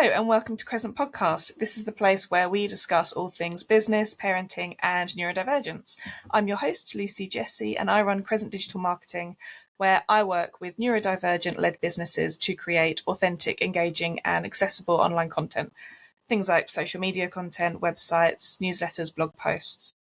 and welcome to Crescent Podcast. This is the place where we discuss all things business, parenting, and neurodivergence. I'm your host, Lucy Jessie, and I run Crescent Digital Marketing, where I work with neurodivergent-led businesses to create authentic, engaging, and accessible online content. Things like social media content, websites, newsletters, blog posts.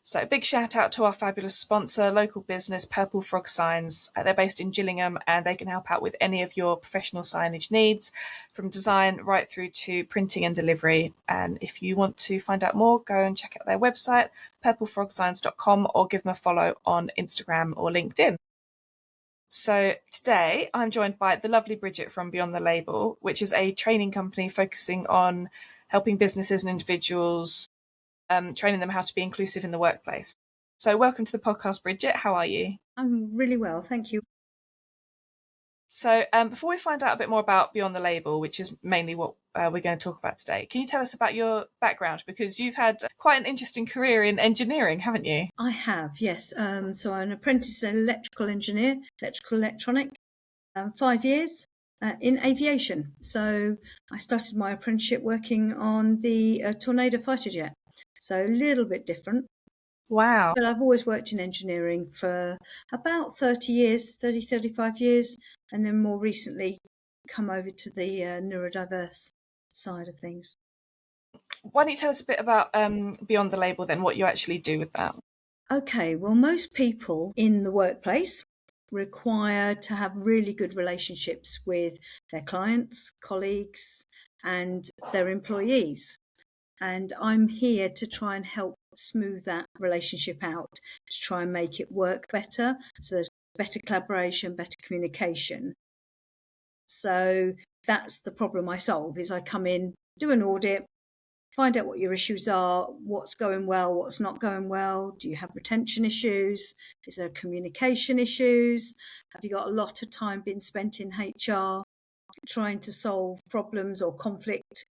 So big shout out to our fabulous sponsor, local business Purple Frog Signs. They're based in Gillingham and they can help out with any of your professional signage needs, from design right through to printing and delivery. And if you want to find out more, go and check out their website, purplefrogsigns.com, or give them a follow on Instagram or LinkedIn. So today I'm joined by the lovely Bridgett from Beyond the Label, which is a training company focusing on helping businesses and individuals training them how to be inclusive in the workplace. So welcome to the podcast, Bridgett. How are you? I'm really well, thank you. So before we find out a bit more about Beyond the Label, which is mainly what we're going to talk about today, can you tell us about your background? Because you've had quite an interesting career in engineering, haven't you? I have, yes. So I'm an apprentice electrical engineer, electrical electronic, 5 years in aviation. So I started my apprenticeship working on the Tornado fighter jet. So a little bit different. Wow. But I've always worked in engineering for about 35 years, and then more recently come over to the neurodiverse side of things. Why don't you tell us a bit about Beyond the Label then, what you actually do with that? Okay, well, most people in the workplace require to have really good relationships with their clients, colleagues, and their employees. And I'm here to try and help smooth that relationship out, to try and make it work better. So there's better collaboration, better communication. So that's the problem I solve, is I come in, do an audit, find out what your issues are, what's going well, what's not going well. Do you have retention issues? Is there communication issues? Have you got a lot of time being spent in HR trying to solve problems or conflict?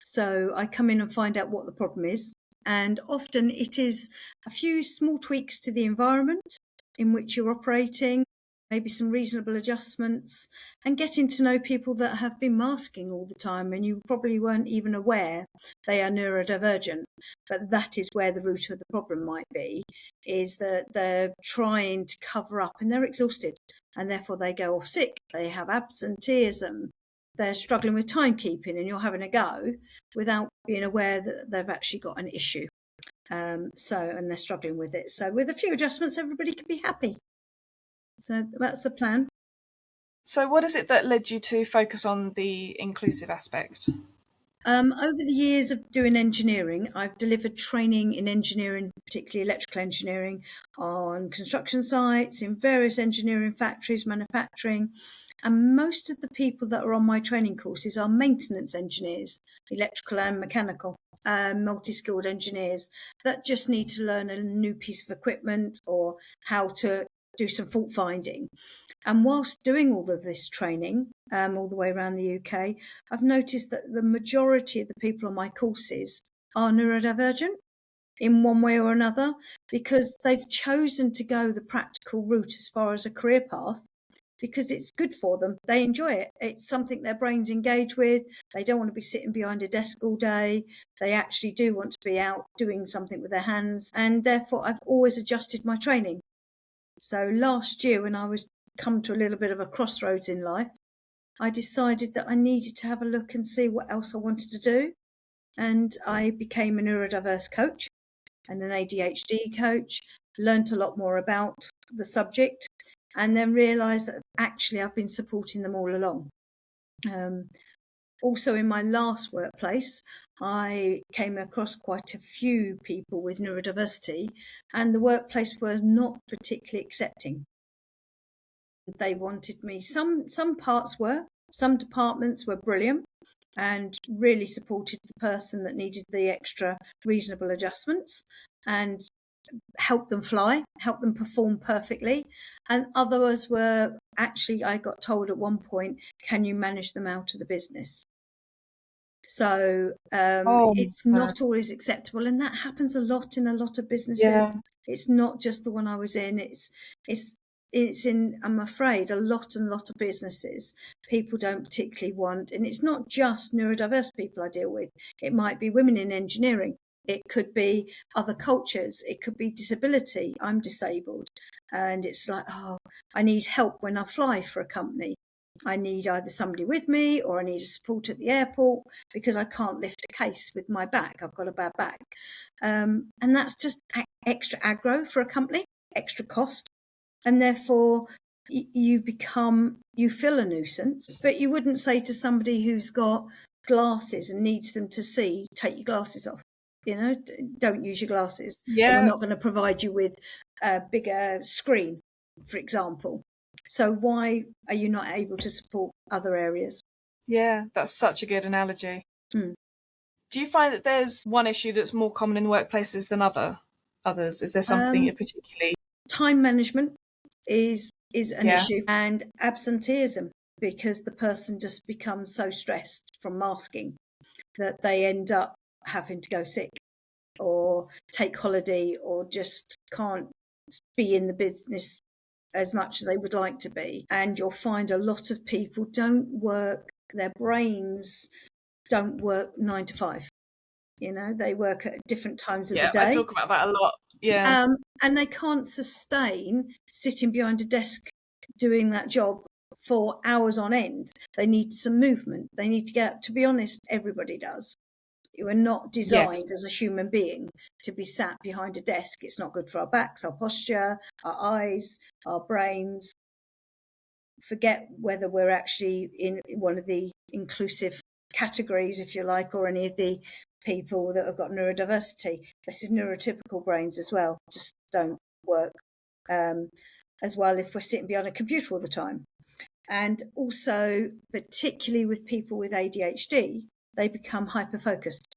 So I come in and find out what the problem is. And often it is a few small tweaks to the environment in which you're operating, maybe some reasonable adjustments, and getting to know people that have been masking all the time and you probably weren't even aware they are neurodivergent. But that is where the root of the problem might be, is that they're trying to cover up and they're exhausted and therefore they go off sick. They have absenteeism. They're struggling with timekeeping and you're having a go without being aware that they've actually got an issue. And they're struggling with it. So with a few adjustments, everybody can be happy. So that's the plan. So what is it that led you to focus on the inclusive aspect? Over the years of doing engineering, I've delivered training in engineering, particularly electrical engineering, on construction sites, in various engineering factories, manufacturing. And most of the people that are on my training courses are maintenance engineers, electrical and mechanical, multi-skilled engineers that just need to learn a new piece of equipment or how to do some fault finding. And whilst doing all of this training, all the way around the UK, I've noticed that the majority of the people on my courses are neurodivergent in one way or another, because they've chosen to go the practical route as far as a career path, because it's good for them. They enjoy it. It's something their brains engage with. They don't want to be sitting behind a desk all day. They actually do want to be out doing something with their hands. And therefore, I've always adjusted my training. So last year, when I was come to a little bit of a crossroads in life, I decided that I needed to have a look and see what else I wanted to do. And I became a neurodiverse coach and an ADHD coach, learned a lot more about the subject, and then realised that actually I've been supporting them all along. Also, in my last workplace, I came across quite a few people with neurodiversity, and the workplace were not particularly accepting. They wanted me. Some parts were. Some departments were brilliant and really supported the person that needed the extra reasonable adjustments and helped them fly, helped them perform perfectly. And others were actually, I got told at one point, can you manage them out of the business? So it's not always acceptable, and that happens a lot in a lot of businesses. Yeah. It's not just the one I was in. It's I'm afraid, a lot of businesses, people don't particularly want, and it's not just neurodiverse people I deal with. It might be women in engineering. It could be other cultures. It could be disability. I'm disabled. And it's like, oh, I need help when I fly for a company. I need either somebody with me or I need support at the airport because I can't lift a case with my back. I've got a bad back. And that's just extra aggro for a company, extra cost. And therefore you feel a nuisance. But you wouldn't say to somebody who's got glasses and needs them to see, take your glasses off. Don't use your glasses. Yeah. We're not going to provide you with a bigger screen, for example. So why are you not able to support other areas? Yeah, that's such a good analogy. Mm. Do you find that there's one issue that's more common in the workplaces than others? Is there something particularly? Time management is an issue, and absenteeism, because the person just becomes so stressed from masking that they end up having to go sick or take holiday or just can't be in the business as much as they would like to be. And you'll find a lot of people their brains don't work 9 to 5. They work at different times of the day. I talk about that a lot. Yeah. And they can't sustain sitting behind a desk doing that job for hours on end. They need some movement. They need to get, to be honest, everybody does. You are not designed as a human being to be sat behind a desk. It's not good for our backs, our posture, our eyes, our brains. Forget whether we're actually in one of the inclusive categories, if you like, or any of the people that have got neurodiversity. This is neurotypical brains as well, just don't work as well if we're sitting behind a computer all the time. And also, particularly with people with ADHD, they become hyper-focused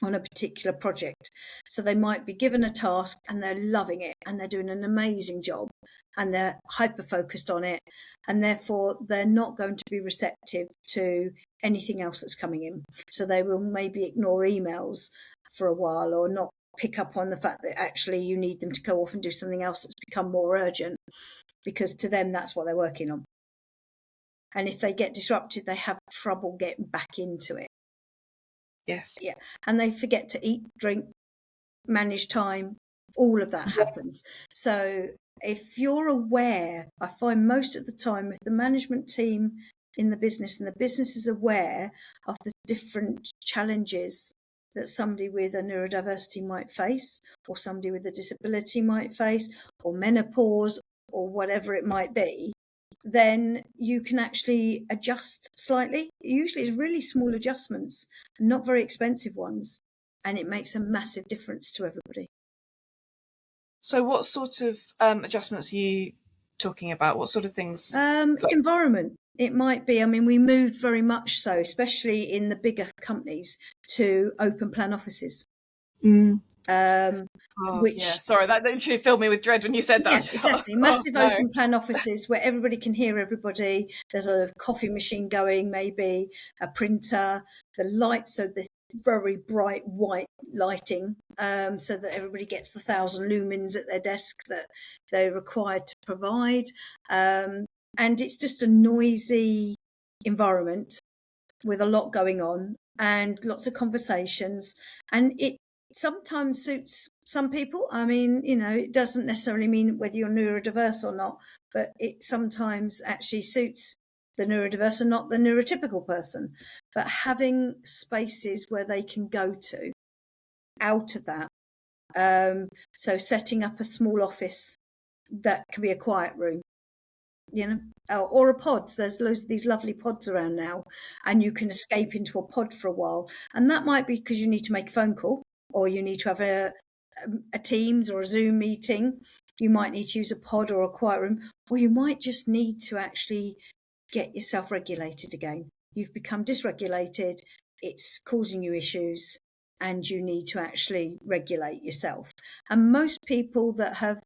on a particular project. So they might be given a task and they're loving it and they're doing an amazing job and they're hyper-focused on it, and therefore they're not going to be receptive to anything else that's coming in. So they will maybe ignore emails for a while or not pick up on the fact that actually you need them to go off and do something else that's become more urgent, because to them that's what they're working on. And if they get disrupted, they have trouble getting back into it. Yes. Yeah. And they forget to eat, drink, manage time. All of that happens. So if you're aware, I find most of the time if the management team in the business and the business is aware of the different challenges that somebody with a neurodiversity might face, or somebody with a disability might face, or menopause, or whatever it might be, then you can actually adjust slightly. Usually it's really small adjustments, not very expensive ones, and it makes a massive difference to everybody. So what sort of adjustments are you talking about? What sort of things? Environment. It might be, we moved very much so, especially in the bigger companies, to open plan offices. Sorry, that literally filled me with dread when you said that. Yes, exactly. Massive open plan offices where everybody can hear everybody. There's a coffee machine going, maybe a printer, the lights, so this very bright white lighting, so that everybody gets the 1,000 lumens at their desk that they're required to provide. And it's just a noisy environment with a lot going on and lots of conversations, and it sometimes suits some people. It doesn't necessarily mean whether you're neurodiverse or not, but it sometimes actually suits the neurodiverse and not the neurotypical person. But having spaces where they can go to out of that, so setting up a small office that can be a quiet room, or a pod. There's loads of these lovely pods around now, and you can escape into a pod for a while. And that might be because you need to make a phone call, or you need to have a Teams or a Zoom meeting. You might need to use a pod or a quiet room, or you might just need to actually get yourself regulated again. You've become dysregulated, it's causing you issues, and you need to actually regulate yourself. And most people that have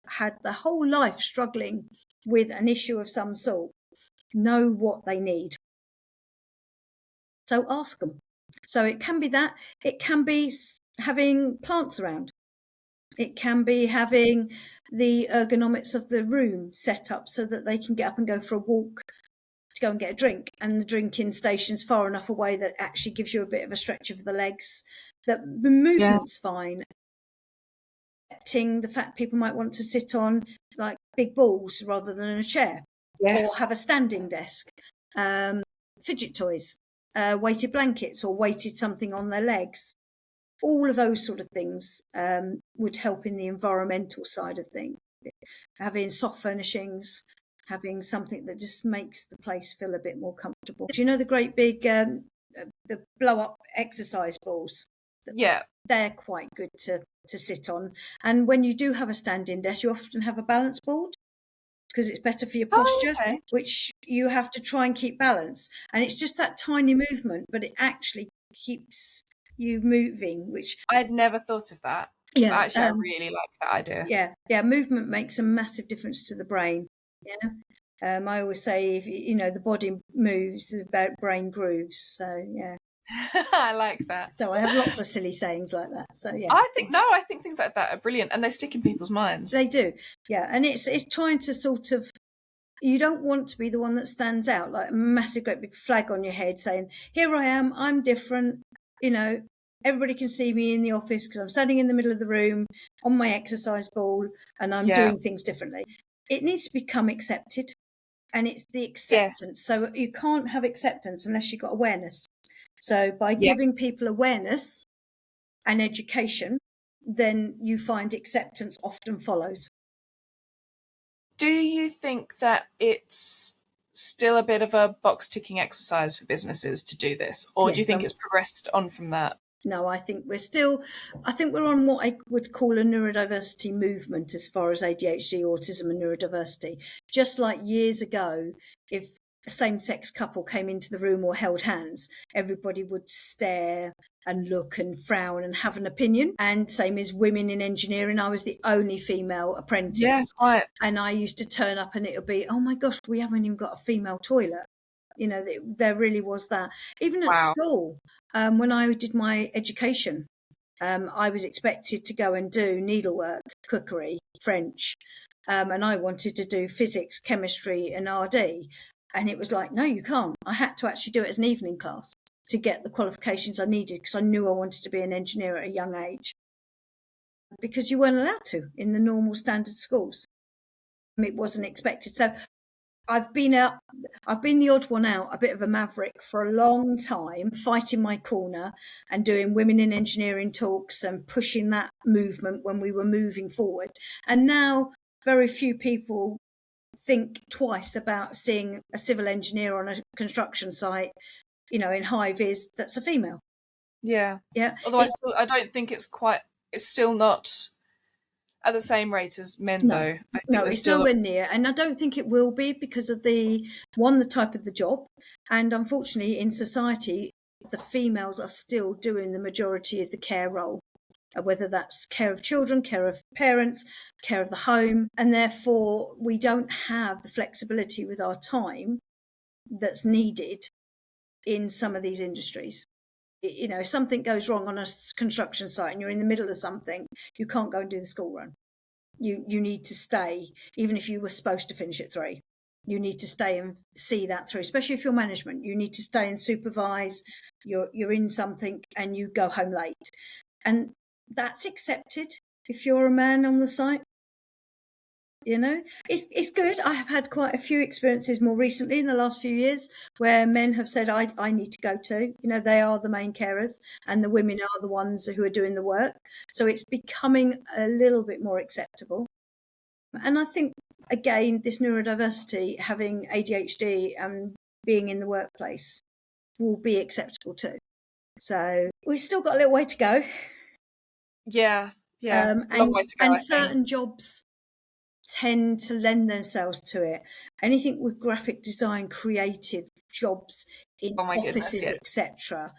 had their whole life struggling with an issue of some sort know what they need. So ask them. So it can be that. It can be having plants around. It can be having the ergonomics of the room set up so that they can get up and go for a walk to go and get a drink, and the drinking station's far enough away that actually gives you a bit of a stretch of the legs, that the movement's fine. Accepting the fact people might want to sit on like big balls rather than in a chair, or have a standing desk, fidget toys, weighted blankets, or weighted something on their legs. All of those sort of things would help in the environmental side of things. Having soft furnishings, having something that just makes the place feel a bit more comfortable. Do you know the great big the blow up exercise balls? Yeah. They're quite good to sit on. And when you do have a standing desk, you often have a balance board because it's better for your posture, which you have to try and keep balance. And it's just that tiny movement, but it actually keeps you moving, which I had never thought of that. Yeah, but actually, I really like that idea. Yeah, movement makes a massive difference to the brain. Yeah. I always say, if the body moves, the brain grooves. So yeah. I like that. So I have lots of silly sayings like that. So yeah. I think things like that are brilliant, and they stick in people's minds. They do. Yeah, and it's trying to sort of, you don't want to be the one that stands out like a massive great big flag on your head saying, here I am, I'm different, everybody can see me in the office because I'm standing in the middle of the room on my exercise ball and I'm doing things differently. It needs to become accepted, and it's the acceptance. Yes. So you can't have acceptance unless you've got awareness. So by giving people awareness and education, then you find acceptance often follows. Do you think that it's still a bit of a box ticking exercise for businesses to do this, or do you think it's progressed on from that? No, I think we're on what I would call a neurodiversity movement as far as ADHD, autism and neurodiversity. Just like years ago, if a same-sex couple came into the room or held hands, everybody would stare and look and frown and have an opinion. And same as women in engineering, I was the only female apprentice. Yeah, quite. And I used to turn up and it'll be, oh my gosh, we haven't even got a female toilet. There really was that. Even at school, when I did my education, I was expected to go and do needlework, cookery, French, and I wanted to do physics, chemistry and RD. And it was like, no, you can't. I had to actually do it as an evening class to get the qualifications I needed because I knew I wanted to be an engineer at a young age. Because you weren't allowed to in the normal standard schools. It wasn't expected. So I've been the odd one out, a bit of a maverick for a long time, fighting my corner and doing women in engineering talks and pushing that movement when we were moving forward. And now very few people think twice about seeing a civil engineer on a construction site, in high vis that's a female. Yeah. Yeah. Although I don't think it's still not at the same rate as men, though. No, it's nowhere near. And I don't think it will be because of the type of the job. And unfortunately, in society, the females are still doing the majority of the care role, whether that's care of children, care of parents, care of the home. And therefore, we don't have the flexibility with our time that's needed in some of these industries. If something goes wrong on a construction site and you're in the middle of something, you can't go and do the school run. You need to stay, even if you were supposed to finish at 3. You need to stay and see that through, especially if you're management. You need to stay and supervise. You're in something and you go home late. And that's accepted if you're a man on the site. It's good. I have had quite a few experiences more recently in the last few years where men have said, I need to go too. They are the main carers and the women are the ones who are doing the work. So it's becoming a little bit more acceptable. And I think, again, this neurodiversity, having ADHD and being in the workplace will be acceptable too. So we've still got a little way to go. Yeah. Long way to go, and certain jobs tend to lend themselves to it. Anything with graphic design, creative jobs in offices, etc.,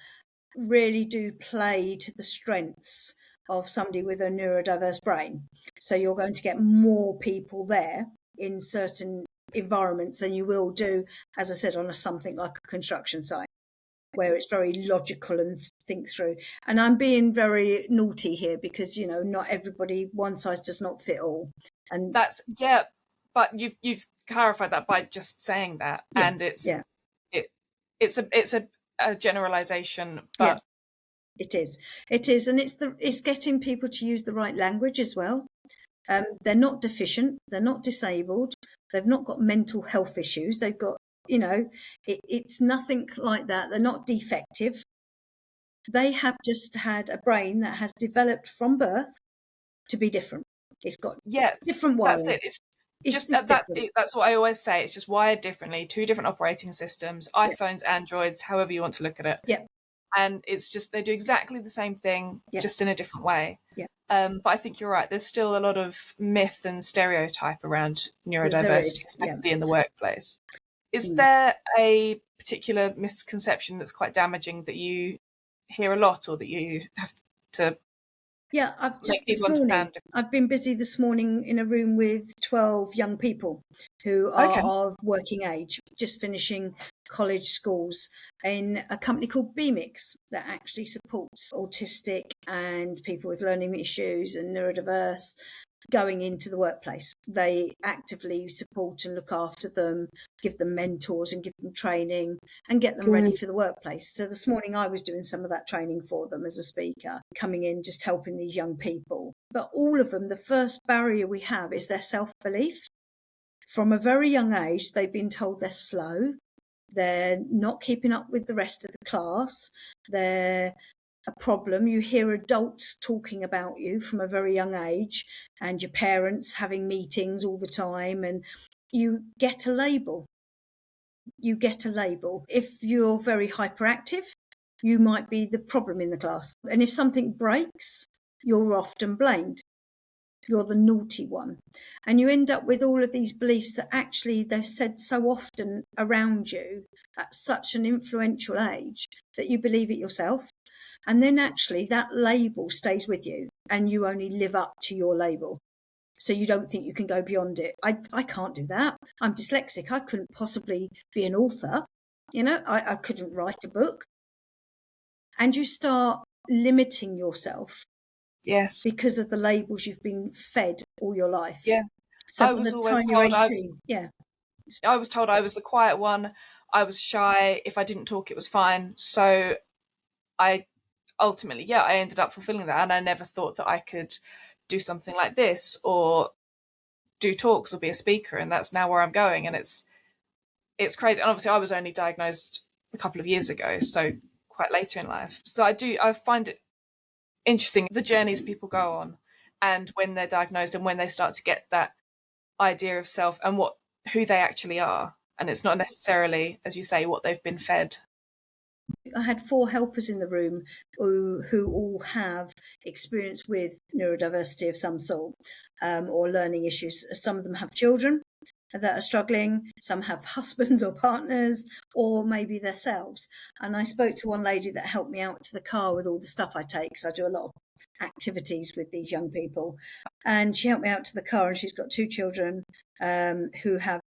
really do play to the strengths of somebody with a neurodiverse brain. So you're going to get more people there in certain environments than you will do, as I said, on something like a construction site, where it's very logical and think through. And I'm being very naughty here because, not everybody, one size does not fit all. And that's, but you've clarified that by just saying that. And it's a generalization, but it is, and it's getting people to use the right language as well. They're not deficient, they're not disabled, they've not got mental health issues, they've got, it's nothing like that. They're not defective. They have just had a brain that has developed from birth to be different. It's got different wiring. That's it. It's just that's what I always say. It's just wired differently. 2 different operating systems, iPhones, Androids, however you want to look at it. Yeah. And it's just they do exactly the same thing, just in a different way. Yeah. But I think you're right. There's still a lot of myth and stereotype around neurodiversity, especially in the workplace. Is there a particular misconception that's quite damaging that you hear a lot, or that you have to? Yeah, I've been busy this morning in a room with 12 young people who are of working age, just finishing college schools, in a company called BMIX that actually supports autistic and people with learning issues and neurodiverse going into the workplace. They actively support and look after them, give them mentors and give them training and get them ready for the workplace. So this morning I was doing some of that training for them as a speaker, coming in, just helping these young people. But all of them, the first barrier we have is their self-belief. From a very young age, they've been told they're slow, they're not keeping up with the rest of the class, they're a problem. You hear adults talking about you from a very young age, and your parents having meetings all the time, and you get a label. If you're very hyperactive, you might be the problem in the class. And if something breaks, you're often blamed. You're the naughty one. And you end up with all of these beliefs that actually they're said so often around you at such an influential age that you believe it yourself. And then actually that label stays with you, and you only live up to your label. So you don't think you can go beyond it. I can't do that. I'm dyslexic. I couldn't possibly be an author. I couldn't write a book. And you start limiting yourself. Yes. Because of the labels you've been fed all your life. Yeah. So I was always told I was told I was the quiet one. I was shy. If I didn't talk, it was fine. So I ultimately, I ended up fulfilling that. And I never thought that I could do something like this, or do talks, or be a speaker. And that's now where I'm going. And it's crazy. And obviously I was only diagnosed a couple of years ago, so quite later in life. So I find it interesting, the journeys people go on, and when they're diagnosed, and when they start to get that idea of self and who they actually are. And it's not necessarily, as you say, what they've been fed. I had 4 helpers in the room who all have experience with neurodiversity of some sort, or learning issues. Some of them have children that are struggling, some have husbands or partners, or maybe themselves. And I spoke to one lady that helped me out to the car with all the stuff I take, because I do a lot of activities with these young people. And she helped me out to the car, and she's got 2 children who have,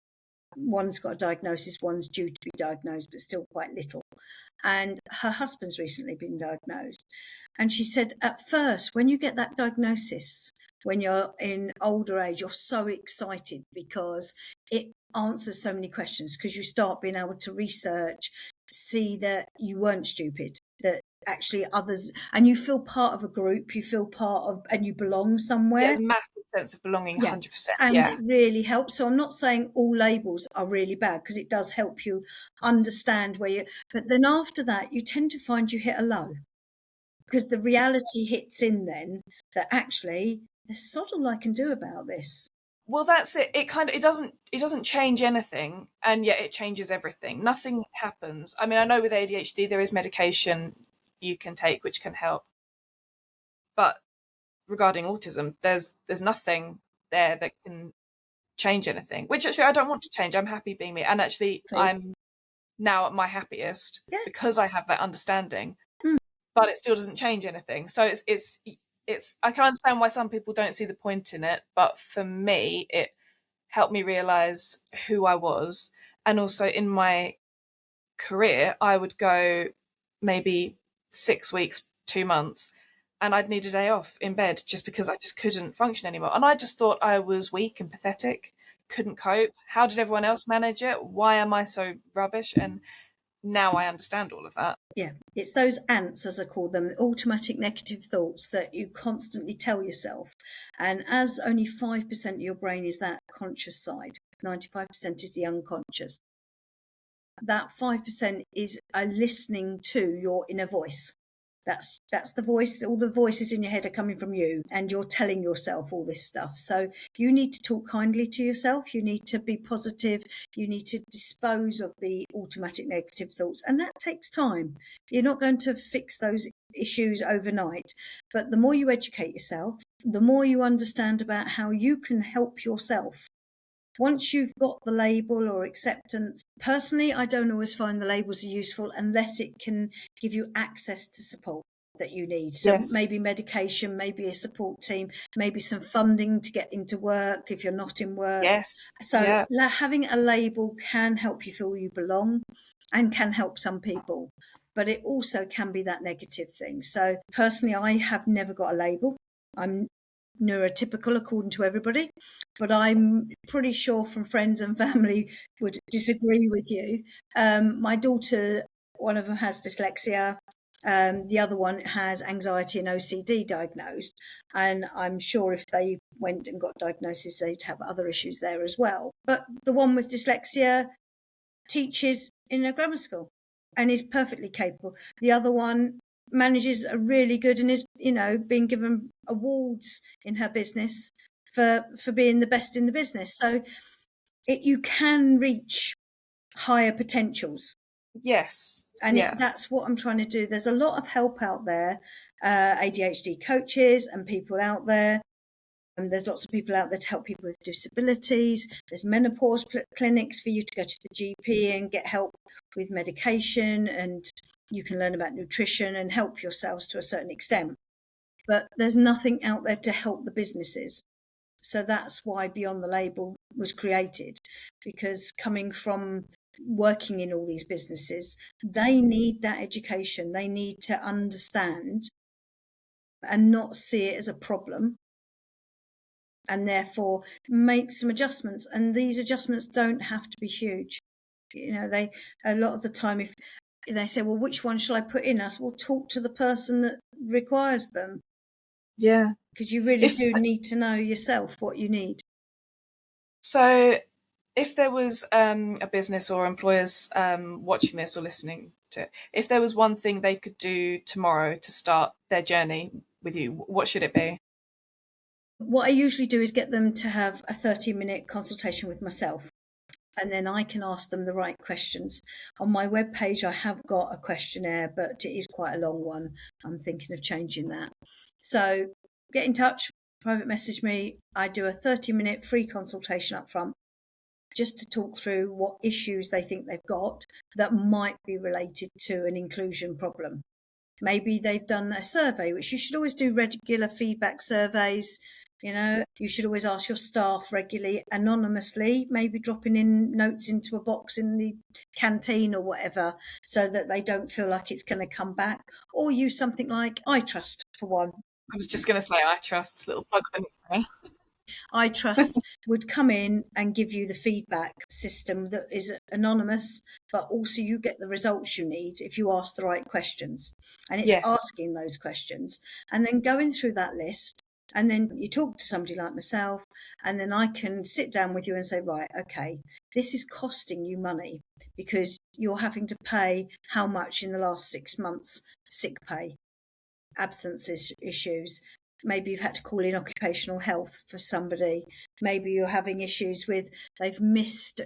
one's got a diagnosis, one's due to be diagnosed, but still quite little. And her husband's recently been diagnosed. And she said, at first, when you get that diagnosis, when you're in older age, you're so excited because it answers so many questions, because you start being able to research, see that you weren't stupid, that actually others, and you feel part of a group, you feel part of, and you belong somewhere. Yeah, massive sense of belonging, 100%. And it really helps. So I'm not saying all labels are really bad, because it does help you understand where you, but then after that, you tend to find you hit a low, because the reality hits in then that actually there's sod all I can do about this. Well, that's it. It doesn't change anything, and yet it changes everything. Nothing happens. I mean, I know with ADHD there is medication you can take which can help, but regarding autism, there's nothing there that can change anything. Which actually I don't want to change. I'm happy being me, and actually I'm now at my happiest because I have that understanding. But it still doesn't change anything. So it's I can understand why some people don't see the point in it, but for me, it helped me realize who I was. And also in my career, I would go maybe 6 weeks, 2 months, and I'd need a day off in bed just because I just couldn't function anymore. And I just thought I was weak and pathetic, couldn't cope. How did everyone else manage it? Why am I so rubbish? And now I understand all of that. Yeah, it's those ants, as I call them, automatic negative thoughts that you constantly tell yourself. And as only 5% of your brain is that conscious side, 95% is the unconscious. That 5% is a listening to your inner voice. That's the voice. All the voices in your head are coming from you, and you're telling yourself all this stuff. So you need to talk kindly to yourself. You need to be positive. You need to dispose of the automatic negative thoughts, and that takes time. You're not going to fix those issues overnight, but the more you educate yourself, the more you understand about how you can help yourself. Once you've got the label or acceptance, personally, I don't always find the labels are useful unless it can give you access to support that you need. So Yes. maybe medication, maybe a support team, maybe some funding to get into work if you're not in work. Yes. So Yeah. having a label can help you feel you belong and can help some people, but it also can be that negative thing. So personally, I have never got a label. I'm neurotypical according to everybody, but I'm pretty sure from friends and family would disagree with you. My daughter, one of them has dyslexia, the other one has anxiety and OCD diagnosed, and I'm sure if they went and got diagnosis they'd have other issues there as well. But the one with dyslexia teaches in a grammar school and is perfectly capable. The other one manages a really good and is, being given awards in her business for being the best in the business. So you can reach higher potentials. Yes. And yeah. That's what I'm trying to do. There's a lot of help out there, ADHD coaches and people out there. And there's lots of people out there to help people with disabilities. There's menopause clinics for you to go to the GP and get help with medication, and you can learn about nutrition and help yourselves to a certain extent. But there's nothing out there to help the businesses. So that's why Beyond the Label was created, because coming from working in all these businesses, they need that education. They need to understand and not see it as a problem, and therefore make some adjustments. And these adjustments don't have to be huge. They a lot of the time, if they say, well, which one shall I put in? I say, well, talk to the person that requires them. Yeah. Because you really do need to know yourself what you need. So if there was a business or employers watching this or listening to it, if there was one thing they could do tomorrow to start their journey with you, what should it be? What I usually do is get them to have a 30-minute consultation with myself, and then I can ask them the right questions. On my webpage, I have got a questionnaire, but it is quite a long one. I'm thinking of changing that. So get in touch, private message me. I do a 30-minute free consultation up front, just to talk through what issues they think they've got that might be related to an inclusion problem. Maybe they've done a survey, which you should always do regular feedback surveys. You should always ask your staff regularly, anonymously, maybe dropping in notes into a box in the canteen or whatever, so that they don't feel like it's going to come back. Or use something like iTrust for one. I was just going to say iTrust, little plug for me. iTrust would come in and give you the feedback system that is anonymous, but also you get the results you need if you ask the right questions. And it's asking those questions and then going through that list. And then you talk to somebody like myself, and then I can sit down with you and say, right, okay, this is costing you money because you're having to pay how much in the last 6 months sick pay, absence issues. Maybe you've had to call in occupational health for somebody. Maybe you're having issues with they've missed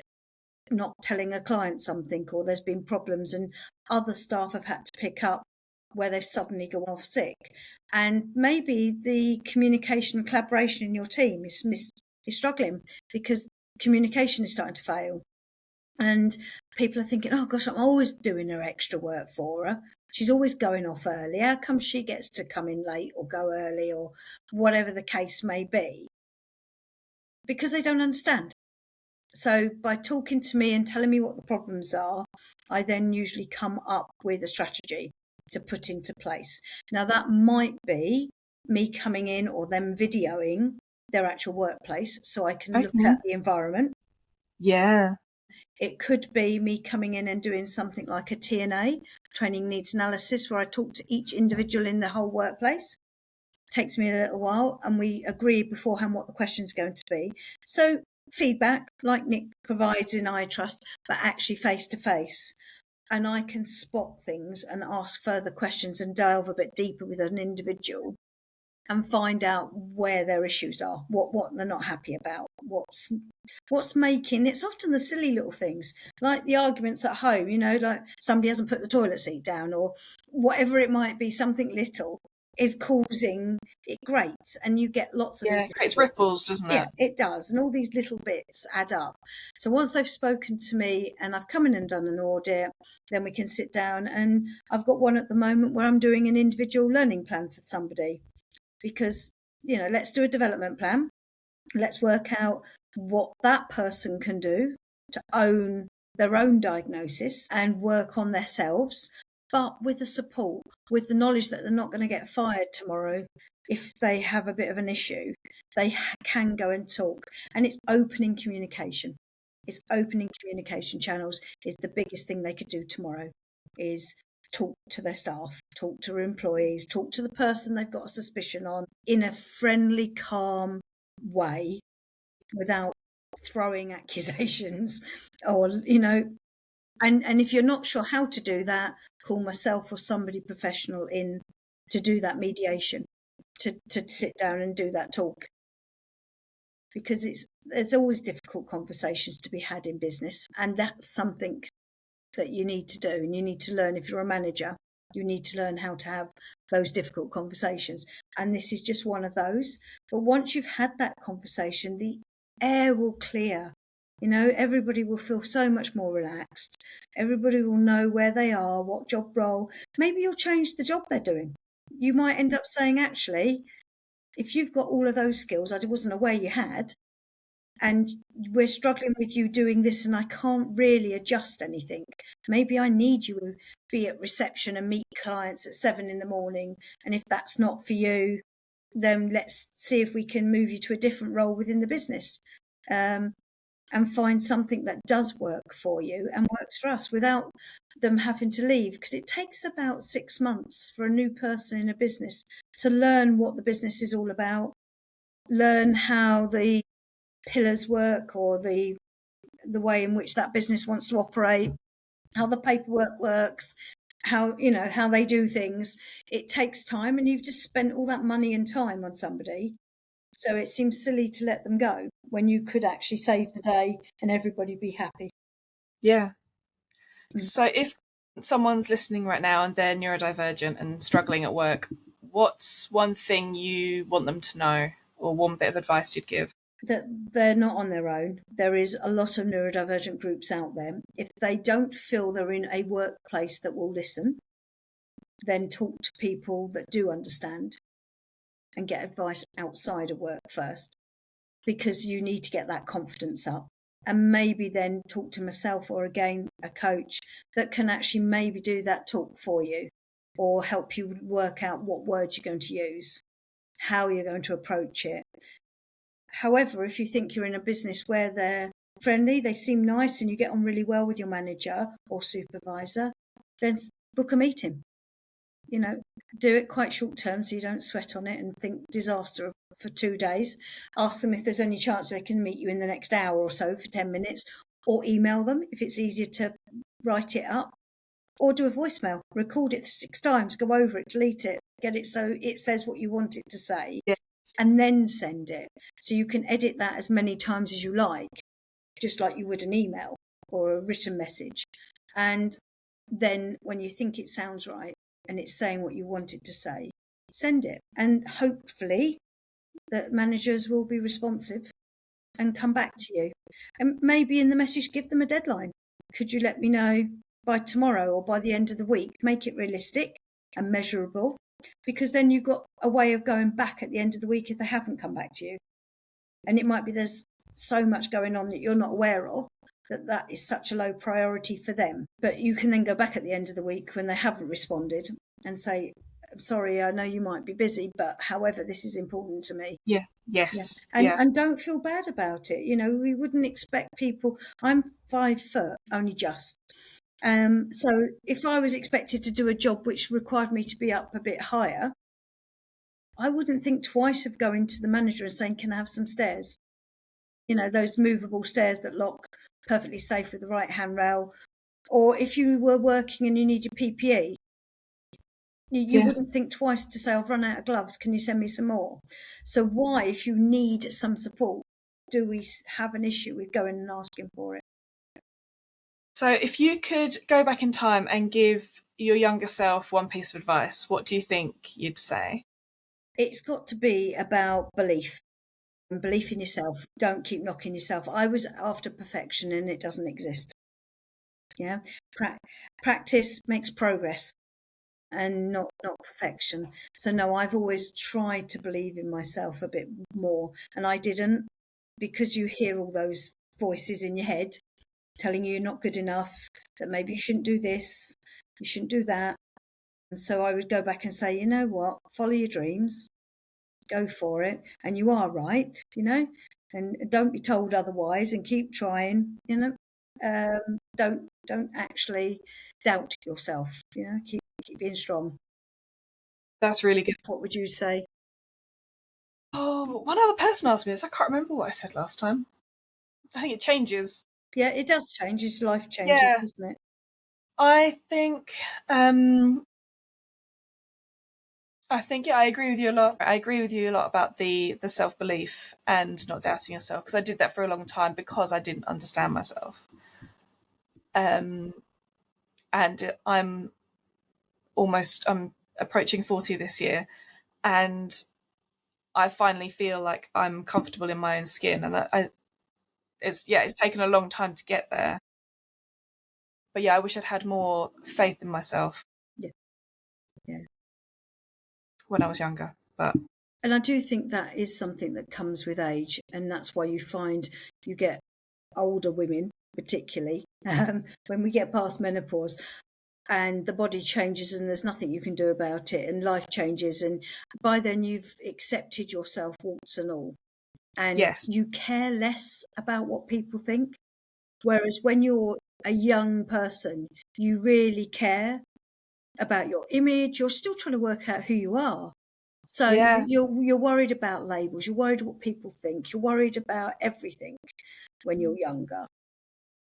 not telling a client something, or there's been problems and other staff have had to pick up where they've suddenly gone off sick. And maybe the communication and collaboration in your team is struggling because communication is starting to fail. And people are thinking, oh gosh, I'm always doing her extra work for her. She's always going off early. How come she gets to come in late or go early or whatever the case may be? Because they don't understand. So by talking to me and telling me what the problems are, I then usually come up with a strategy. to put into place. Now, that might be me coming in or them videoing their actual workplace so I can look at the environment. Yeah. It could be me coming in and doing something like a TNA, training needs analysis, where I talk to each individual in the whole workplace. It takes me a little while, and we agree beforehand what the question's going to be. So feedback, like Nick provides in I Trust, but actually face to face. And I can spot things and ask further questions and delve a bit deeper with an individual and find out where their issues are, what they're not happy about, what's making. It's often the silly little things, like the arguments at home, like somebody hasn't put the toilet seat down, or whatever it might be. Something little is causing it grates, and you get lots of these. It creates ripples, doesn't it? Yeah, it does, and all these little bits add up. So once they've spoken to me and I've come in and done an audit, then we can sit down, and I've got one at the moment where I'm doing an individual learning plan for somebody. Because, let's do a development plan. Let's work out what that person can do to own their own diagnosis and work on themselves, but with the support, with the knowledge that they're not going to get fired tomorrow if they have a bit of an issue. They can go and talk. And it's opening communication. It's opening communication channels is the biggest thing they could do tomorrow, is talk to their staff, talk to employees, talk to the person they've got a suspicion on in a friendly, calm way without throwing accusations or, and if you're not sure how to do that, call myself or somebody professional in to do that mediation, to sit down and do that talk. Because there's always difficult conversations to be had in business, and that's something that you need to do, and you need to learn. If you're a manager, you need to learn how to have those difficult conversations, and this is just one of those. But once you've had that conversation, the air will clear. Everybody will feel so much more relaxed. Everybody will know where they are, what job role. Maybe you'll change the job they're doing. You might end up saying, actually, if you've got all of those skills I wasn't aware you had, and we're struggling with you doing this and I can't really adjust anything. Maybe I need you to be at reception and meet clients at 7 a.m. And if that's not for you, then let's see if we can move you to a different role within the business, and find something that does work for you and works for us without them having to leave. Because it takes about 6 months for a new person in a business to learn what the business is all about, learn how the pillars work, or the way in which that business wants to operate, how the paperwork works, how they do things. It takes time, and you've just spent all that money and time on somebody. So it seems silly to let them go when you could actually save the day and everybody be happy. Yeah. So if someone's listening right now and they're neurodivergent and struggling at work, what's one thing you want them to know, or one bit of advice you'd give? That they're not on their own. There is a lot of neurodivergent groups out there. If they don't feel they're in a workplace that will listen, then talk to people that do understand and get advice outside of work first, because you need to get that confidence up. And maybe then talk to myself, or again, a coach that can actually maybe do that talk for you, or help you work out what words you're going to use, how you're going to approach it. However, if you think you're in a business where they're friendly, they seem nice, and you get on really well with your manager or supervisor, then book a meeting. Do it quite short term so you don't sweat on it and think disaster for 2 days. Ask them if there's any chance they can meet you in the next hour or so for 10 minutes, or email them if it's easier to write it up, or do a voicemail, record it 6 times, go over it, delete it, get it so it says what you want it to say. Yes. And then send it. So you can edit that as many times as you like, just like you would an email or a written message. And then when you think it sounds right and it's saying what you want it to say, send it. And hopefully the managers will be responsive and come back to you. And maybe in the message, give them a deadline. Could you let me know by tomorrow or by the end of the week? Make it realistic and measurable, because then you've got a way of going back at the end of the week if they haven't come back to you. And it might be there's so much going on that you're not aware of, that is such a low priority for them. But you can then go back at the end of the week when they haven't responded and say, I'm sorry, I know you might be busy, but however, this is important to me. Yeah. Yeah. Yes. And Yeah. and don't feel bad about it. You know, we wouldn't expect people. I'm 5 foot, only just. So if I was expected to do a job which required me to be up a bit higher, I wouldn't think twice of going to the manager and saying, "Can I have some stairs?" You know, those movable stairs that lock, perfectly safe with the right handrail. Or if you were working and you needed PPE, you Yes. wouldn't think twice to say, "I've run out of gloves. Can you send me some more?" So why, if you need some support, do we have an issue with going and asking for it? So if you could go back in time and give your younger self one piece of advice, what do you think you'd say? It's got to be about belief and belief in yourself. Don't keep knocking yourself. I was after perfection and it doesn't exist. Yeah. Practice makes progress and not perfection. So no, I've always tried to believe in myself a bit more, and I didn't, because you hear all those voices in your head telling you you're not good enough, that maybe you shouldn't do this, you shouldn't do that. And so I would go back and say, you know what, follow your dreams, go for it, and you are right, you know, and don't be told otherwise, and keep trying, you know. Don't actually doubt yourself, you know, keep being strong. That's really good. What would you say? Oh, one other person asked me this. I can't remember what I said last time. I think it changes. Yeah, it does change as life changes, Yeah. doesn't it? I think yeah, I agree with you a lot. I agree with you a lot about the self-belief and not doubting yourself, because I did that for a long time because I didn't understand myself. And I'm approaching 40 this year, and I finally feel like I'm comfortable in my own skin, and it's taken a long time to get there. But yeah, I wish I'd had more faith in myself Yeah, yeah. when I was younger. But And I do think that is something that comes with age, and that's why you find you get older women, particularly when we get past menopause, and the body changes, and there's nothing you can do about it, and life changes, and by then you've accepted yourself, warts and all, and yes, you care less about what people think. Whereas when you're a young person, you really care about your image. You're still trying to work out who you are. So yeah, you're worried about labels. You're worried what people think. You're worried about everything when you're younger,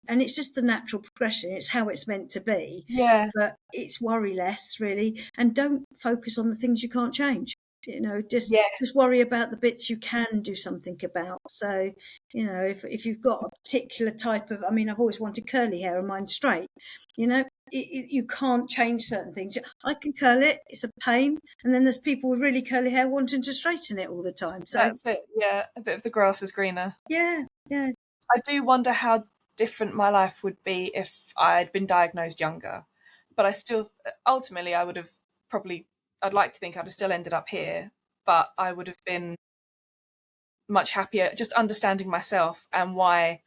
and it's just the natural progression. It's how it's meant to be. yeah, But it's worry less, really, and don't focus on the things you can't change. You know, yes, just worry about the bits you can do something about. So, you know, if you've got a particular type of, I mean, I've always wanted curly hair and mine straight. You know, you can't change certain things. I can curl it; it's a pain. And then there's people with really curly hair wanting to straighten it all the time. So, that's it. Yeah, a bit of the grass is greener. yeah, yeah, I do wonder how different my life would be if I'd been diagnosed younger. But I still, ultimately, I would have probably, I'd like to think I'd have still ended up here, but I would have been much happier just understanding myself and why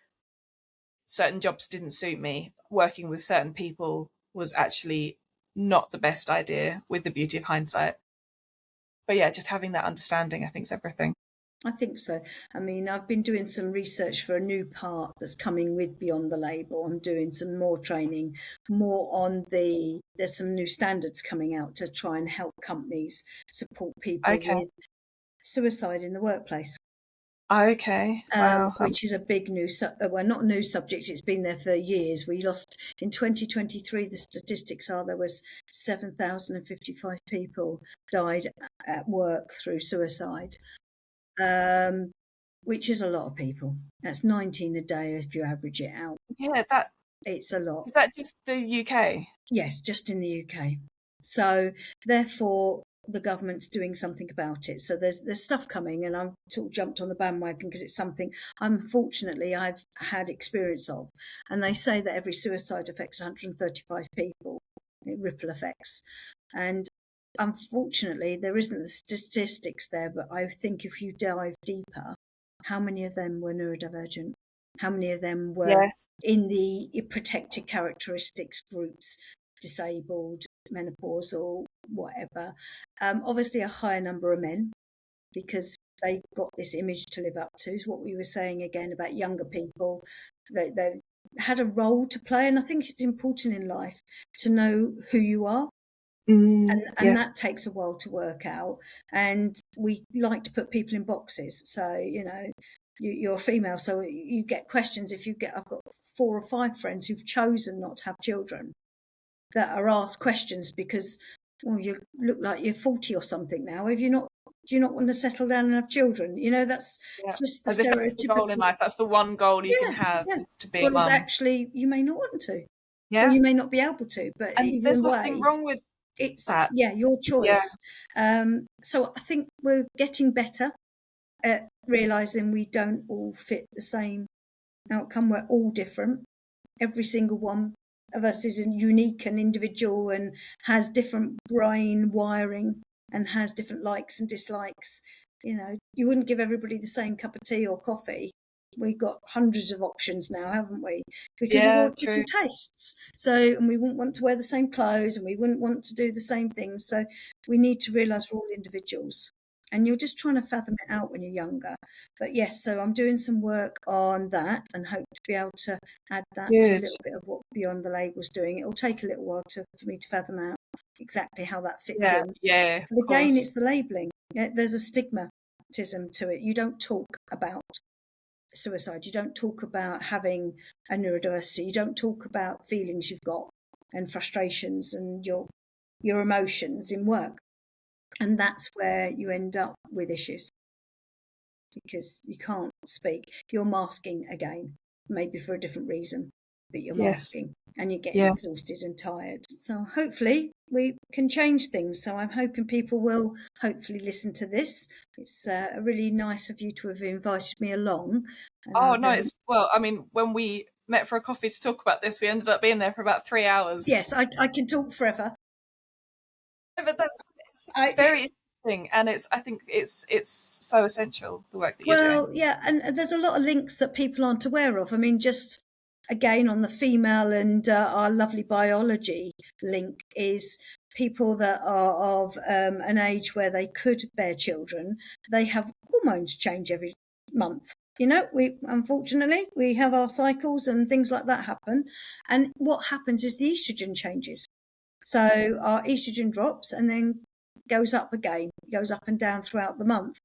certain jobs didn't suit me. Working with certain people was actually not the best idea, with the beauty of hindsight. But yeah, just having that understanding, I think, is everything. I think so. I mean, I've been doing some research for a new part that's coming with Beyond the Label. I'm doing some more training, more on there's some new standards coming out to try and help companies support people Okay. with suicide in the workplace. Okay. Wow. Which is a big new, well, not a new subject. It's been there for years. We lost in 2023. The statistics are there was 7,055 people died at work through suicide, which is a lot of people. That's 19 a day if you average it out. Yeah, that It's a lot. is that just the UK? Yes, just in the UK. So therefore, the government's doing something about it. So there's stuff coming, and I've sort of jumped on the bandwagon because it's something unfortunately I've had experience of. And they say that every suicide affects 135 people, ripple effects. And unfortunately, there isn't the statistics there, but I think if you dive deeper, how many of them were neurodivergent? How many of them were Yes. in the protected characteristics groups, disabled, menopausal, whatever. Obviously, a higher number of men, because they've got this image to live up to. Is what we were saying again about younger people. They've had a role to play, and I think it's important in life to know who you are. And Yes. that takes a while to work out. And we like to put people in boxes. So, you're a female, so you get questions. I've got 4 or 5 friends who've chosen not to have children that are asked questions because, well, you look like you're 40 or something now. Do you not want to settle down and have children? That's just the As if stereotypical. that's the goal in life. That's the one goal you can have, is to be a mum. Actually, you may not want to. Yeah. Or you may not be able to. But and either there's way, nothing wrong with it's that. your choice. So I think we're getting better at realizing we don't all fit the same outcome. We're all different. Every single one of us is unique and individual and has different brain wiring and has different likes and dislikes. You wouldn't give everybody the same cup of tea or coffee. We've got hundreds of options now, haven't we? Because we want different tastes. So, and we wouldn't want to wear the same clothes and we wouldn't want to do the same things. So we need to realise we're all individuals. And you're just trying to fathom it out when you're younger. But yes, so I'm doing some work on that and hope to be able to add that to a little bit of what Beyond the Label's doing. It'll take a little while for me to fathom out exactly how that fits in. Yeah. But again, it's the labelling. There's a stigmatism to it. You don't talk about suicide. You don't talk about having a neurodiversity. You don't talk about feelings you've got and frustrations and your emotions in work. And that's where you end up with issues because you can't speak. You're masking again, maybe for a different reason, but you're masking and you're getting exhausted and tired. So hopefully we can change things. So I'm hoping people will hopefully listen to this. It's really nice of you to have invited me along. When we met for a coffee to talk about this, we ended up being there for about 3 hours. Yes, I can talk forever. But it's very interesting, and I think it's so essential, the work that you're doing. Well, yeah, and there's a lot of links that people aren't aware of. I mean, just again on the female and our lovely biology link is people that are of an age where they could bear children. They have hormones change every month. Unfortunately, we have our cycles and things like that happen. And what happens is the estrogen changes. So our estrogen drops and then goes up again, goes up and down throughout the month.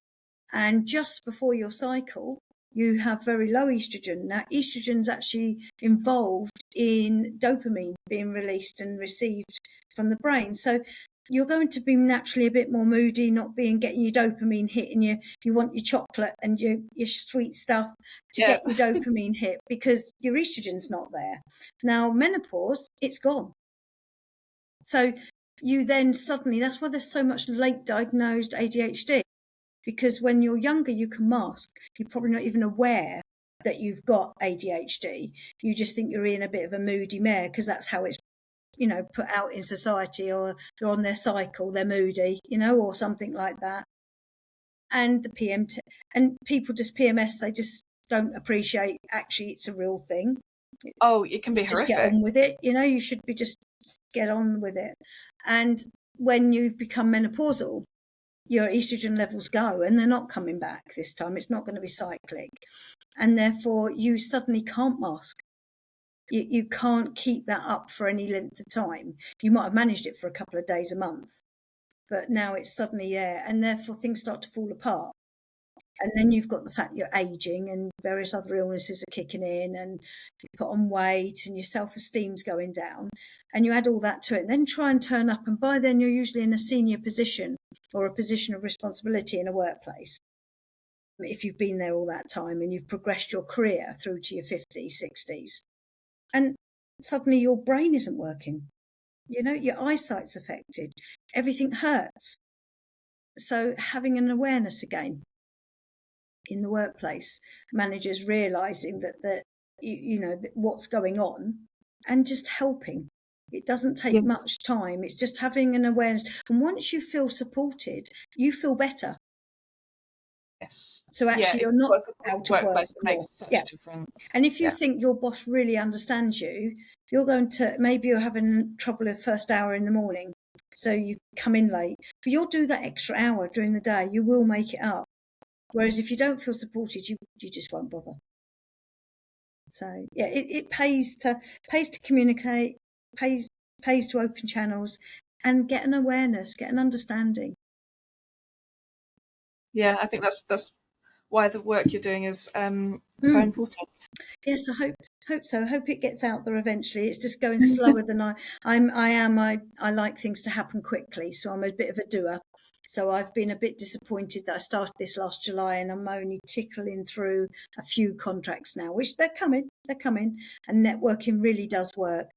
And just before your cycle, you have very low estrogen. Now, estrogen's actually involved in dopamine being released and received from the brain. So you're going to be naturally a bit more moody, getting your dopamine hit, and you want your chocolate and your sweet stuff to get your dopamine hit because your estrogen's not there. Now, menopause, it's gone. So you then suddenly, that's why there's so much late diagnosed ADHD, because when you're younger, you can mask. You're probably not even aware that you've got ADHD. You just think you're in a bit of a moody mare because that's how it's, put out in society, or they're on their cycle, they're moody, or something like that. And and people just PMS, they just don't appreciate actually it's a real thing. It can be horrific. Just get on with it. You should be just get on with it. And when you become menopausal, your estrogen levels go and they're not coming back this time. It's not going to be cyclic. And therefore you suddenly can't mask. You can't keep that up for any length of time. You might have managed it for a couple of days a month, but now it's suddenly there, and therefore things start to fall apart. And then you've got the fact you're aging and various other illnesses are kicking in and you put on weight and your self-esteem's going down, and you add all that to it and then try and turn up, and by then you're usually in a senior position or a position of responsibility in a workplace. If you've been there all that time and you've progressed your career through to your 50s, 60s, and suddenly your brain isn't working, your eyesight's affected, everything hurts. So having an awareness again in the workplace, managers realizing that what's going on and just helping. It doesn't take much time. It's just having an awareness. And once you feel supported, you feel better. Yes. So actually, you're not out of work workplace. It more. makes such Yeah. a difference. And if you think your boss really understands you, you're going to, maybe you're having trouble the first hour in the morning, so you come in late, but you'll do that extra hour during the day. You will make it up. Whereas if you don't feel supported, you just won't bother. So yeah, it pays to communicate, pays to open channels, and get an awareness, get an understanding. Yeah, I think that's why the work you're doing is so important. Yes, I hope so. I hope it gets out there eventually. It's just going slower than I am. I like things to happen quickly, so I'm a bit of a doer. So I've been a bit disappointed that I started this last July and I'm only tickling through a few contracts now, which they're coming, and networking really does work.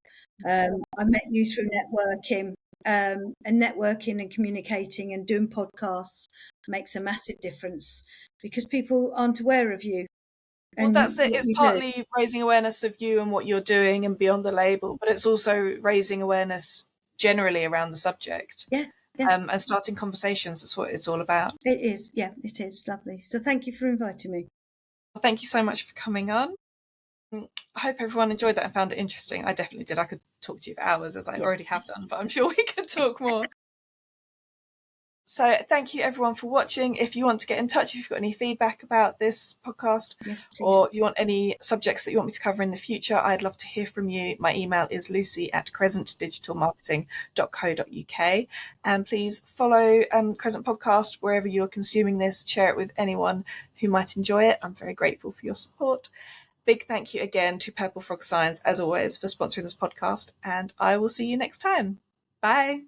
I met you through networking, and networking and communicating and doing podcasts makes a massive difference because people aren't aware of you. Well, that's it. It's partly raising awareness of you and what you're doing and beyond the label, but it's also raising awareness generally around the subject. Yeah. And starting conversations. That's what it's all about. It is. Yeah, it is. Lovely. So thank you for inviting me. Well, thank you so much for coming on. I hope everyone enjoyed that and found it interesting. I definitely did. I could talk to you for hours, as I already have done, but I'm sure we could talk more. So thank you everyone for watching. If you want to get in touch, if you've got any feedback about this podcast, yes, or you want any subjects that you want me to cover in the future, I'd love to hear from you. My email is lucy@crescentdigitalmarketing.co.uk. And please follow Crescent Podcast wherever you're consuming this. Share it with anyone who might enjoy it. I'm very grateful for your support. Big thank you again to Purple Frog Science, as always, for sponsoring this podcast. And I will see you next time. Bye.